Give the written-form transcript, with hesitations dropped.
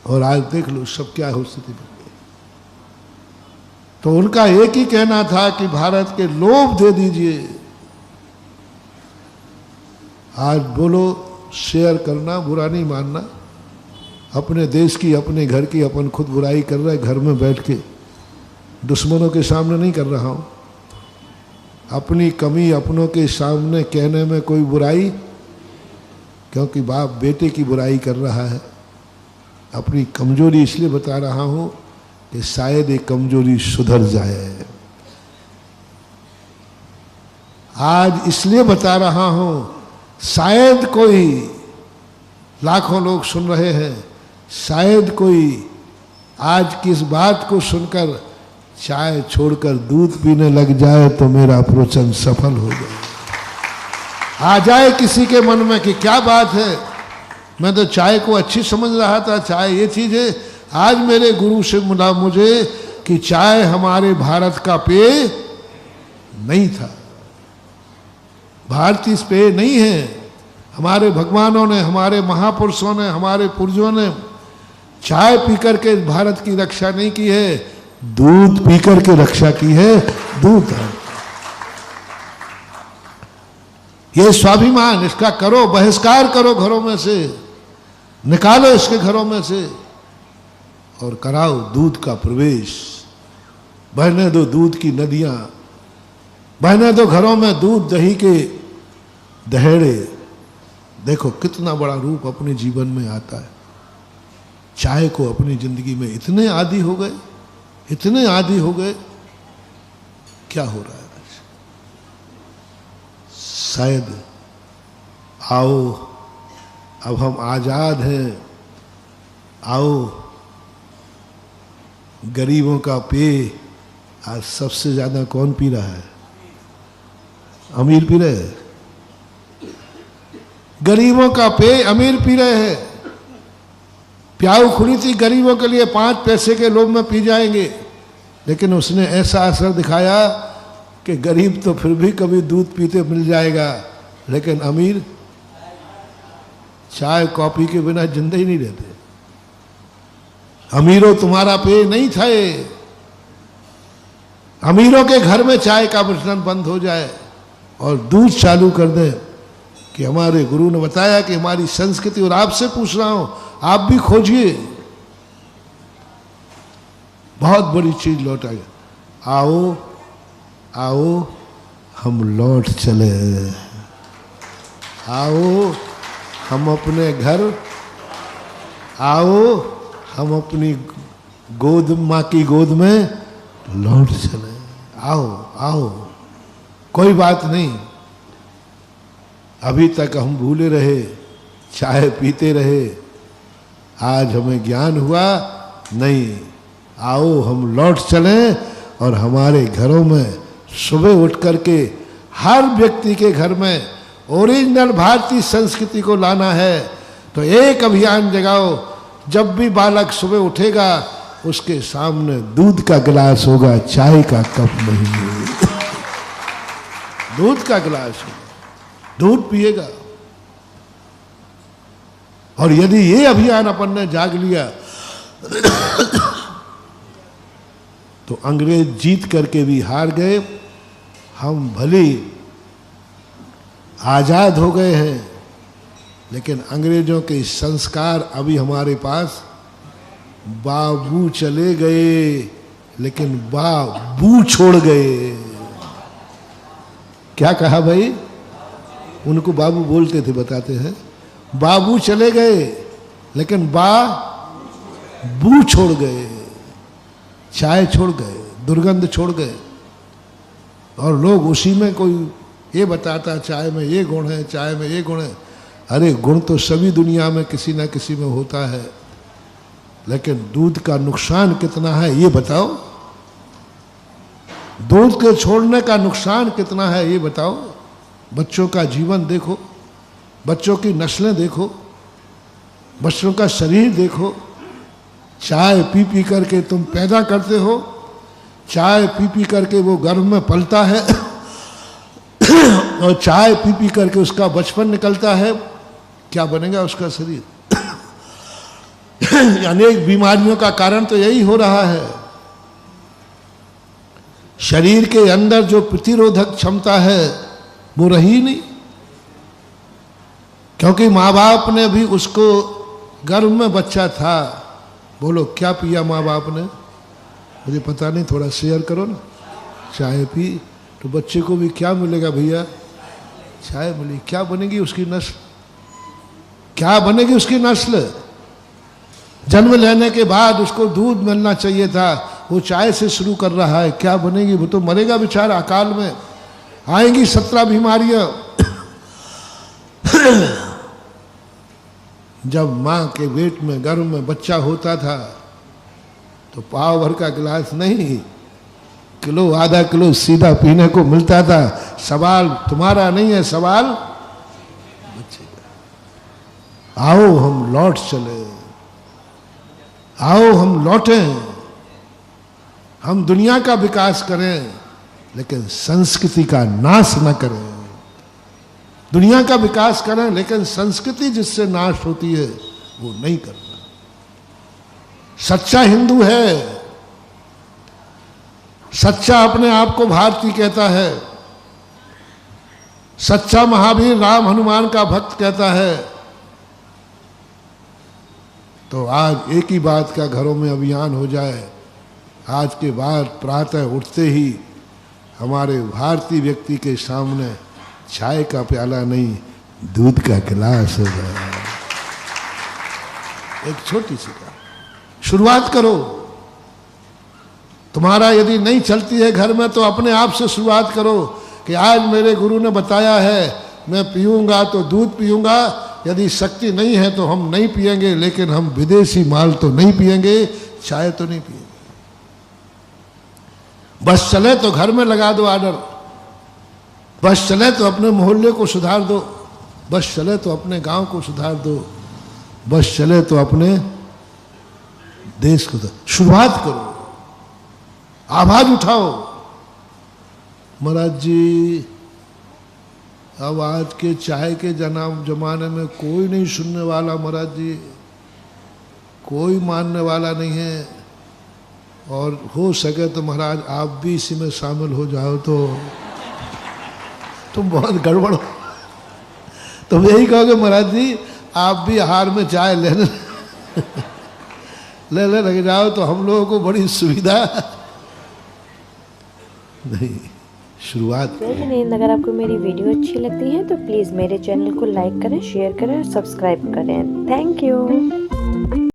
और आज देख लो सब क्या हो स्थिति बन गई। तो उनका एक ही कहना था कि भारत के लोभ दे दीजिए। आज बोलो शेयर करना, बुरा नहीं मानना। अपने देश की, अपने घर की अपन खुद बुराई कर रहे, घर में बैठ के, दुश्मनों के सामने नहीं कर रहा हूं। अपनी कमी अपनों के सामने कहने में कोई बुराई, क्योंकि बाप बेटे की बुराई कर रहा है। अपनी कमजोरी इसलिए बता रहा हूं कि शायद ये कमजोरी सुधर जाए। आज इसलिए बता रहा हूं, शायद कोई, लाखों लोग सुन रहे हैं, शायद कोई आज की इस बात को सुनकर चाय छोड़कर दूध पीने लग जाए तो मेरा प्रवचन सफल हो जाए। आ जाए किसी के मन में कि क्या बात है, मैं तो चाय को अच्छी समझ रहा था, चाय ये चीज है। आज मेरे गुरु से मिला मुझे कि चाय हमारे भारत का पेय नहीं था, भारतीय पेय नहीं है। हमारे भगवानों ने, हमारे महापुरुषों ने, हमारे पूर्वजों ने चाय पीकर के भारत की रक्षा नहीं की है, दूध पीकर के रक्षा की है। दूध है ये स्वाभिमान, इसका करो बहिष्कार करो, घरों में से निकालो इसके घरों में से और कराओ दूध का प्रवेश। बहने दो दूध की नदियां, बहने दो घरों में दूध दही के दहेड़े। देखो कितना बड़ा रूप अपने जीवन में आता है। चाय को अपनी जिंदगी में इतने आदी हो गए, इतने आदी हो गए। क्या हो रहा है आज? शायद आओ, अब हम आजाद हैं, आओ गरीबों का पेय आज सबसे ज्यादा कौन पी रहा है? अमीर पी रहे हैं। गरीबों का पेय अमीर पी रहे हैं। प्याऊ खुली थी गरीबों के लिए, 5 पैसे के लोभ में पी जाएंगे, लेकिन उसने ऐसा असर दिखाया कि गरीब तो फिर भी कभी दूध पीते मिल जाएगा, लेकिन अमीर चाय कॉफी के बिना जिंदा ही नहीं रहते। अमीरों तुम्हारा पेय नहीं था ये। अमीरों के घर में चाय का प्रचलन बंद हो जाए और दूध चालू कर दें कि हमारे गुरु ने बताया कि हमारी संस्कृति, और आपसे पूछ रहा हूं आप भी खोजिए, बहुत बड़ी चीज लौट आ गई। आओ आओ हम लौट चले, आओ हम अपने घर, आओ हम अपनी गोद, माँ की गोद में लौट चले। आओ आओ, कोई बात नहीं। अभी तक हम भूले रहे, चाय पीते रहे, आज हमें ज्ञान हुआ नहीं। आओ हम लौट चलें और हमारे घरों में सुबह उठ करके हर व्यक्ति के घर में ओरिजिनल भारतीय संस्कृति को लाना है। तो एक अभियान जगाओ, जब भी बालक सुबह उठेगा उसके सामने दूध का गिलास होगा, चाय का कप नहीं। दूध का गिलास होगा, दूध पिएगा। और यदि ये अभियान अपन ने जाग लिया तो अंग्रेज जीत करके भी हार गए। हम भले आजाद हो गए हैं, लेकिन अंग्रेजों के संस्कार अभी हमारे पास। बाबू चले गए लेकिन बाबू छोड़ गए। क्या कहा भाई? उनको बाबू बोलते थे, बताते हैं। बाबू चले गए लेकिन बाबू छोड़ गए। चाय छोड़ गए, दुर्गंध छोड़ गए, और लोग उसी में कोई ये बताता चाय में ये गुण है, चाय में ये गुण है। अरे गुण तो सभी दुनिया में किसी ना किसी में होता है, लेकिन दूध का नुकसान कितना है ये बताओ। दूध के छोड़ने का नुकसान कितना है ये बताओ। बच्चों का जीवन देखो, बच्चों की नस्लें देखो, बच्चों का शरीर देखो। चाय पी पी करके तुम पैदा करते हो, चाय पी पी करके वो गर्भ में पलता है और चाय पी पी करके उसका बचपन निकलता है। क्या बनेगा उसका शरीर? अनेक बीमारियों का कारण तो यही हो रहा है। शरीर के अंदर जो प्रतिरोधक क्षमता है वो रही नहीं, क्योंकि माँ बाप ने भी उसको, गर्भ में बच्चा था, बोलो क्या पिया माँ बाप ने, मुझे पता नहीं, थोड़ा शेयर करो ना। चाय पी तो बच्चे को भी क्या मिलेगा भैया, चाय मिली, क्या बनेगी उसकी नस्ल, क्या बनेगी उसकी नस्ल। जन्म लेने के बाद उसको दूध मिलना चाहिए था, वो चाय से शुरू कर रहा है, क्या बनेगी, वो तो मरेगा बेचारा अकाल में। आएंगी 17 बीमारियां। जब माँ के पेट में, गर्भ में बच्चा होता था तो पाव भर का गिलास नहीं, किलो आधा किलो सीधा पीने को मिलता था। सवाल तुम्हारा नहीं है, सवाल बच्चे का। आओ हम लौट चले, आओ हम लौटें, हम दुनिया का विकास करें लेकिन संस्कृति का नाश न करें। दुनिया का विकास करें लेकिन संस्कृति जिससे नाश होती है वो नहीं करना। सच्चा हिंदू है, सच्चा अपने आप को भारतीय कहता है, सच्चा महावीर राम हनुमान का भक्त कहता है। तो आज एक ही बात का घरों में अभियान हो जाए। आज के बाद प्रातः उठते ही हमारे भारतीय व्यक्ति के सामने चाय का प्याला नहीं, दूध का गिलास हो जाए। एक छोटी सी का शुरुआत करो। तुम्हारा यदि नहीं चलती है घर में तो अपने आप से शुरुआत करो कि आज मेरे गुरु ने बताया है, मैं पीऊंगा तो दूध पीऊंगा, यदि शक्ति नहीं है तो हम नहीं पिएंगे, लेकिन हम विदेशी माल तो नहीं पिएंगे, चाय तो नहीं पिएंगे। बस चले तो घर में लगा दो आर्डर, बस चले तो अपने मोहल्ले को सुधार दो, बस चले तो अपने गांव को सुधार दो, बस चले तो अपने देश को। शुरुआत करो, आवाज उठाओ। महाराज जी अब आज के चाय के जमाने में कोई नहीं सुनने वाला, महाराज जी कोई मानने वाला नहीं है, और हो सके तो महाराज आप भी इसी में शामिल हो जाओ तो तुम बहुत गड़बड़ हो। तुम यही कहोगे महाराज जी आप भी आहार में चाय लेने लग जाओ तो हम लोगों को बड़ी सुविधा नहीं। शुरुआत अगर आपको मेरी वीडियो अच्छी लगती है तो प्लीज़ मेरे चैनल को लाइक करें, शेयर करें और सब्सक्राइब करें। Thank you.